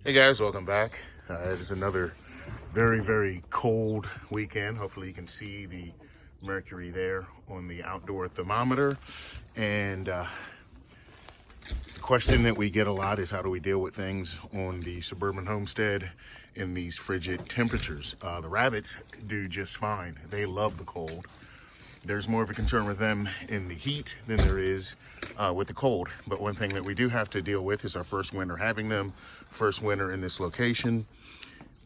Hey guys, welcome back. It is another very cold weekend. Hopefully you can see the mercury there on the outdoor thermometer. And the question that we get a lot is, how do we deal with things on the suburban homestead in these frigid temperatures? The rabbits do just fine. They love the cold. There's more of a concern with them in the heat than there is with the cold. But one thing that we do have to deal with is our first winter having them. First winter in this location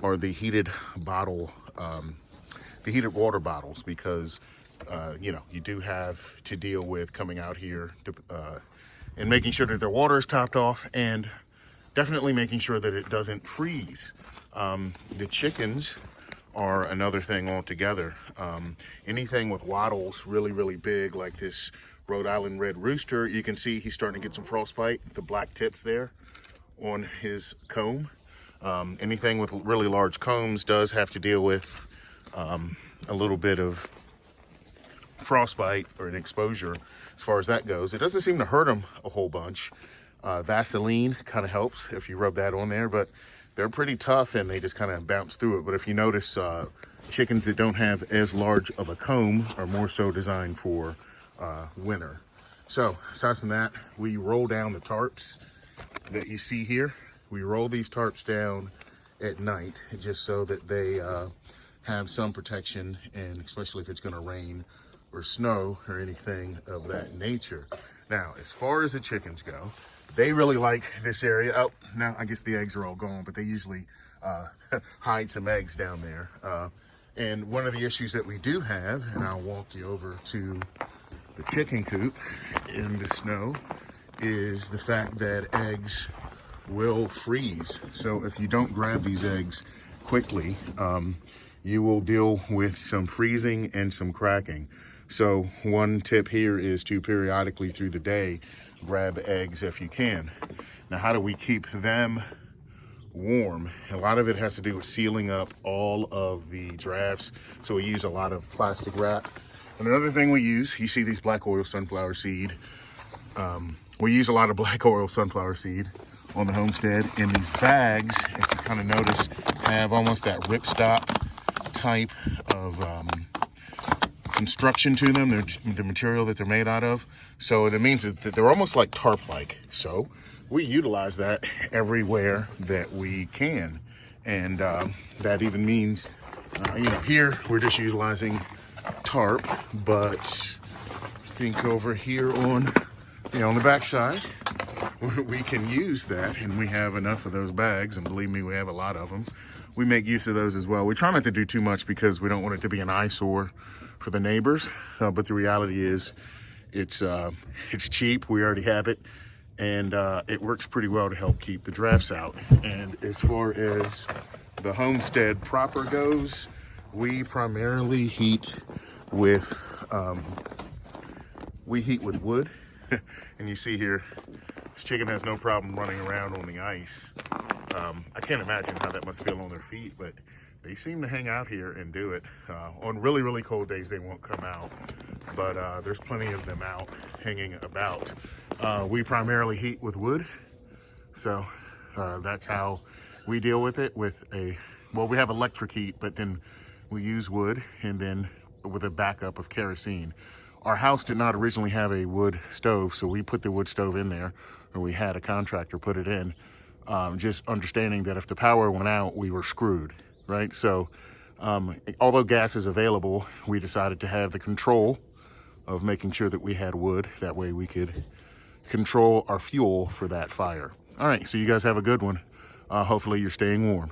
are the heated bottle, the heated water bottles, because you do have to deal with coming out here and making sure that their water is topped off, and definitely making sure that it doesn't freeze. The chickens are another thing altogether. Anything with wattles really big, like this Rhode Island red rooster, you can see he's starting to get some frostbite, the black tips there on his comb. Anything with really large combs does have to deal with a little bit of frostbite or an exposure as far as that goes. It doesn't seem to hurt them a whole bunch. Vaseline kind of helps if you rub that on there, but they're pretty tough and they just kind of bounce through it. But if you notice, chickens that don't have as large of a comb are more so designed for winter. So aside from that, we roll down the tarps that you see here. We roll these tarps down at night just so that they have some protection, and especially if it's going to rain or snow or anything of that nature. Now, as far as the chickens go, they really like this area. Oh, now I guess the eggs are all gone, but they usually hide some eggs down there. And one of the issues that we do have, and I'll walk you over to the chicken coop in the snow, is the fact that eggs will freeze. So if you don't grab these eggs quickly, you will deal with some freezing and some cracking. So one tip here is to periodically through the day grab eggs if you can. Now, how do we keep them warm? A lot of it has to do with sealing up all of the drafts. So we use a lot of plastic wrap. And another thing we use, you see these black oil sunflower seed. We use a lot of black oil sunflower seed on the Homestead. And these bags, if you kind of notice, have almost that ripstop type of construction to them. They're the material that they're made out of. So that means that they're almost like tarp-like. So we utilize that everywhere that we can. And that even means, here we're just utilizing tarp, but I think over here on, on the backside, we can use that, and we have enough of those bags, and believe me, we have a lot of them. We make use of those as well. We try not to do too much because we don't want it to be an eyesore for the neighbors, but the reality is it's cheap. We already have it, and it works pretty well to help keep the drafts out. And as far as the Homestead proper goes, we primarily heat with wood. And you see here, this chicken has no problem running around on the ice. I can't imagine how that must feel on their feet, but they seem to hang out here and do it. On really cold days, they won't come out, but there's plenty of them out hanging about. We primarily heat with wood, so that's how we deal with it. Well, we have electric heat, but then we use wood, and then with a backup of kerosene. Our house did not originally have a wood stove, so we put the wood stove in there, or we had a contractor put it in, just understanding that if the power went out, we were screwed, right? So although gas is available, we decided to have the control of making sure that we had wood. That way we could control our fuel for that fire. All right, so you guys have a good one. Hopefully you're staying warm.